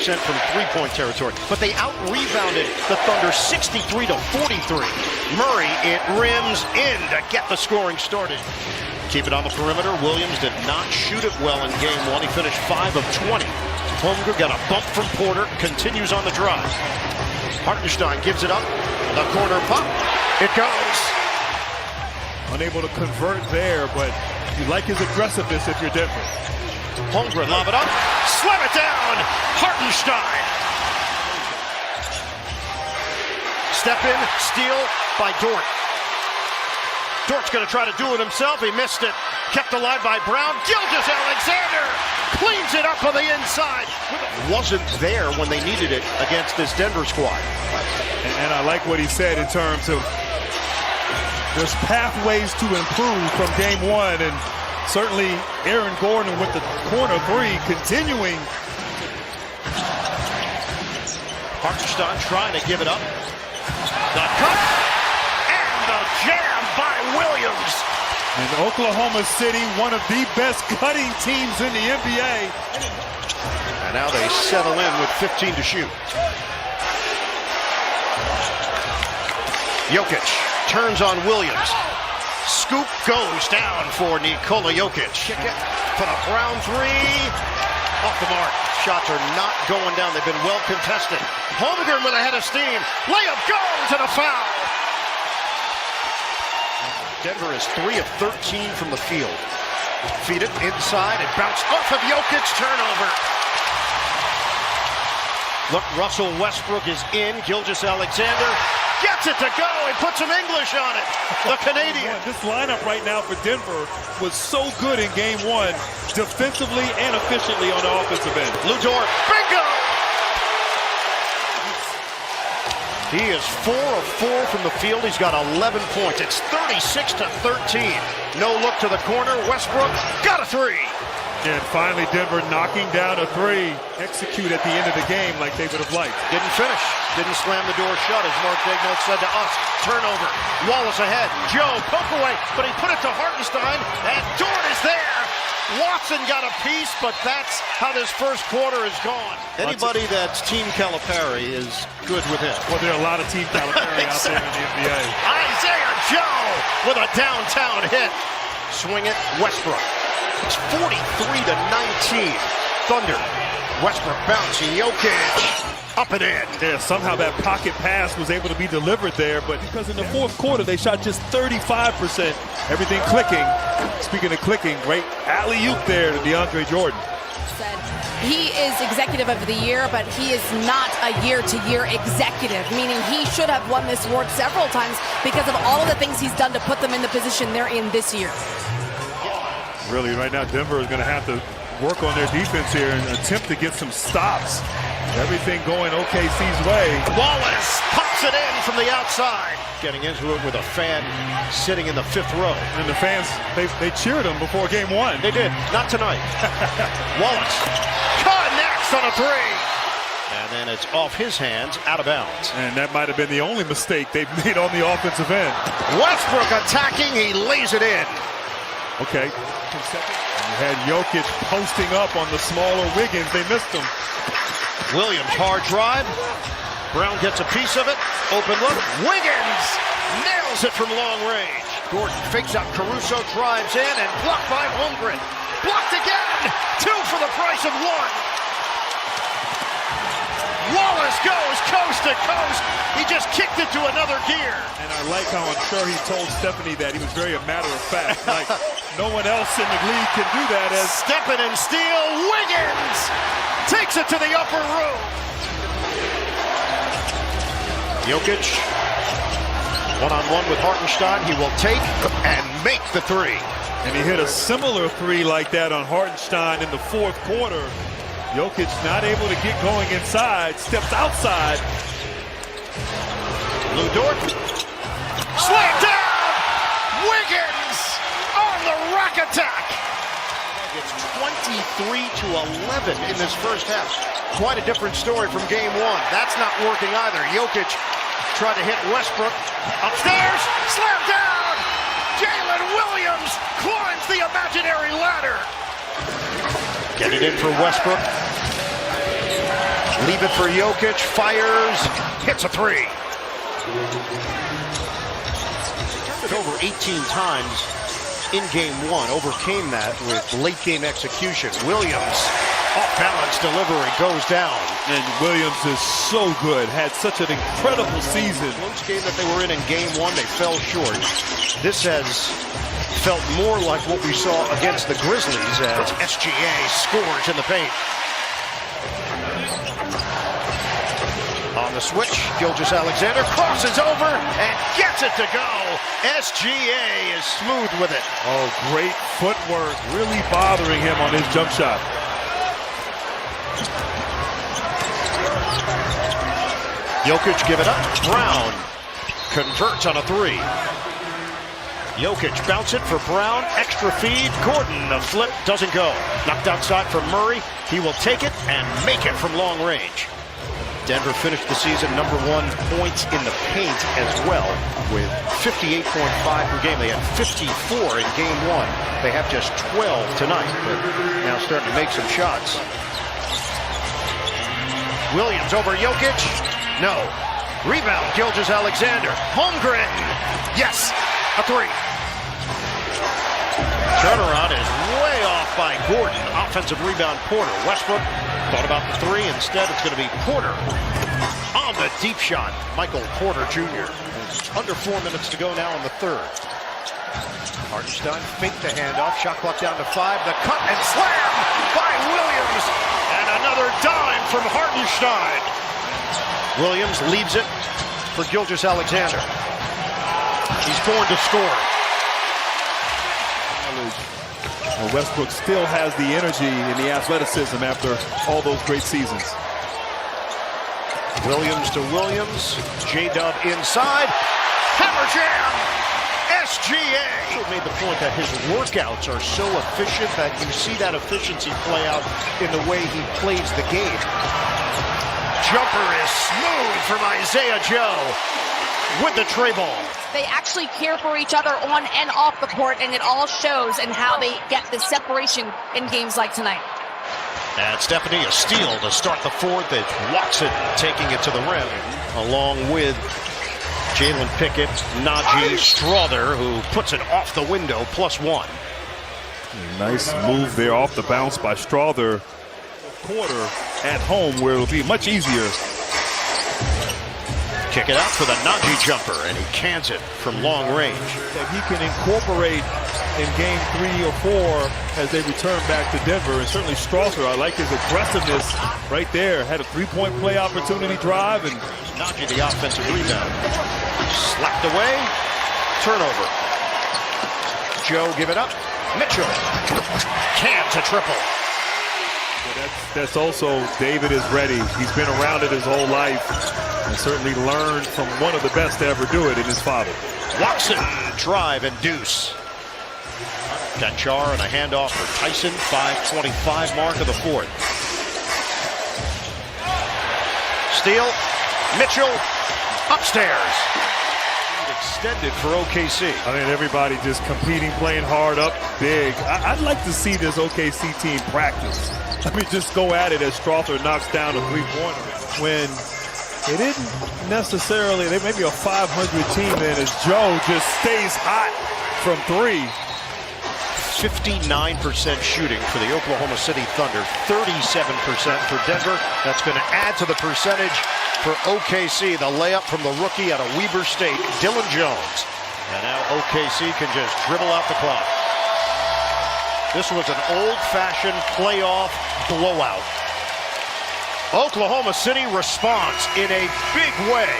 from three-point territory, but they out-rebounded the Thunder 63 to 43. Murray, it rims in to get the scoring started. Keep it on the perimeter. Williams did not shoot it well in game one. He finished 5 of 20. Holmgren got a bump from Porter, continues on the drive. Hartenstein gives it up. The corner pop. It goes. Unable to convert there, but you like his aggressiveness if you're Denver. Holmgren lob it up. Slam it down. Hartenstein. Step in, steal by Dort. Dort's going to try to do it himself. He missed it. Kept alive by Brown. Gilgeous-Alexander cleans it up on the inside. Wasn't there when they needed it against this Denver squad. And I like what he said in terms of there's pathways to improve from game one, and certainly Aaron Gordon with the corner three continuing. Hartenstein trying to give it up. The cut and the jam by Williams. And Oklahoma City, one of the best cutting teams in the NBA. And now they settle in with 15 to shoot. Jokic turns on Williams. Scoop goes down for Nikola Jokic. Kick it for the Brown three. Off the mark. Shots are not going down. They've been well contested. Holmgren with a head of steam. Layup goes and a foul. Denver is 3 of 13 from the field. Feed it inside. It bounced off of Jokic. Turnover. Look, Russell Westbrook is in. Gilgeous-Alexander gets it to go and puts some English on it. The Canadian. This lineup right now for Denver was so good in game one, defensively and efficiently on the offensive end. Lou Dort, bingo! He is 4 of 4 from the field. He's got 11 points. It's 36 to 13. No look to the corner. Westbrook got a three. And finally, Denver knocking down a three. Execute at the end of the game like they would have liked. Didn't finish. Didn't slam the door shut, as Mark Daigneault said to us. Turnover. Wallace ahead. Joe, poke away, but he put it to Hartenstein, and Dort is there. Watson got a piece, but that's how this first quarter is gone. Anybody that's Team Calipari is good with him. Well, there are a lot of Team Calipari out there in the NBA. Isaiah Joe with a downtown hit. Swing it, Westbrook. It's 43 to 19. Thunder. Westbrook bouncing. Jokic up and in. Yeah, somehow that pocket pass was able to be delivered there, but because in the fourth quarter they shot just 35%. Everything clicking. Speaking of clicking, great alley-oop there to DeAndre Jordan. He is executive of the year, but he is not a year-to-year executive, meaning he should have won this award several times because of all of the things he's done to put them in the position they're in this year. Really, right now, Denver is going to have to work on their defense here and attempt to get some stops. Everything going OKC's way. Wallace pops it in from the outside. Getting into it with a fan sitting in the 5th row. And the fans, they cheered him before game one. They did. Not tonight. Wallace connects on a three. And then it's off his hands, out of bounds. And that might have been the only mistake they've made on the offensive end. Westbrook attacking. He lays it in. Okay. You had Jokic posting up on the smaller Wiggins. They missed him. Williams, hard drive. Brown gets a piece of it. Open look. Wiggins nails it from long range. Gordon fakes out Caruso, drives in, and blocked by Holmgren. Blocked again. 2 for the price of 1. Wallace goes coast to coast. He just kicked it to another gear. And I like how I'm sure he told Stephanie that. He was very a matter of fact. Like, no one else in the league can do that. As stepping and steal. Wiggins takes it to the upper room. Jokic, one-on-one with Hartenstein. He will take and make the three. And he hit a similar three like that on Hartenstein in the fourth quarter. Jokic not able to get going inside, steps outside. Lou Dort, slam down! Wiggins on the rack attack. It's 23 to 11 in this first half. Quite a different story from game one. That's not working either. Jokic tried to hit Westbrook. Upstairs, slam down! Jalen Williams climbs the imaginary ladder. Get it in for Westbrook. Leave it for Jokic, fires, hits a three. Over 18 times in game one, overcame that with late game execution. Williams, off balance delivery, goes down. And Williams is so good, had such an incredible season. Close game that they were in game one, they fell short. This has felt more like what we saw against the Grizzlies as SGA scores in the paint. On the switch, Gilgeous-Alexander crosses over and gets it to go. SGA is smooth with it. Oh, great footwork, really bothering him on his jump shot. Jokic give it up. Brown converts on a three. Jokic bounce it for Brown. Extra feed. Gordon, the flip doesn't go. Knocked outside for Murray. He will take it and make it from long range. Denver finished the season #1 points in the paint as well with 58.5 per game. They had 54 in game one. They have just 12 tonight, but now starting to make some shots. Williams over Jokic. No. Rebound, Gilgeous-Alexander. Holmgren. Yes, a three. Turnaround is way off by Gordon. Offensive rebound, Porter. Westbrook thought about the three. Instead, it's going to be Porter on the deep shot. Michael Porter Jr. Under 4 minutes to go now in the third. Hartenstein faked the handoff. Shot clock down to 5. The cut and slam by Williams. And another dime from Hartenstein. Williams leaves it for Gilgeous-Alexander. He's born to score. Westbrook still has the energy and the athleticism after all those great seasons. Williams to Williams. J-Dub inside. Hammer jam. SGA made the point that his workouts are so efficient that you see that efficiency play out in the way he plays the game. Jumper is smooth from Isaiah Joe with the tray ball. They actually care for each other on and off the court, and it all shows in how they get the separation in games like tonight. And Stephanie, a steal to start the fourth. It's Watson taking it to the rim, along with Jalen Pickett, Najee, Strother, who puts it off the window, +1. Nice move there off the bounce by Strother. Quarter at home where it'll be much easier. Kick it out for the Najee jumper, and he cans it from long range. That he can incorporate in game 3 or 4 as they return back to Denver. And certainly Strother, I like his aggressiveness right there. Had a three-point play opportunity drive, and Najee the offensive rebound. Slapped away. Turnover. Joe give it up. Mitchell cans a triple. That's also David is ready. He's been around it his whole life and certainly learned from one of the best to ever do it in his father. Watson, drive and deuce. Got Char and a handoff for Tyson. 5:25 mark of the fourth. Steal. Mitchell upstairs. Extended for OKC. I mean, everybody just competing, playing hard up big. I'd like to see this OKC team practice. I mean, just go at it as Strother knocks down a three-pointer. When they didn't necessarily, they may be a 500 team then as Joe just stays hot from three. 59% shooting for the Oklahoma City Thunder, 37% for Denver. That's going to add to the percentage for OKC. The layup from the rookie out of Weber State, Dylan Jones. And now OKC can just dribble out the clock. This was an old-fashioned playoff blowout. Oklahoma City responds in a big way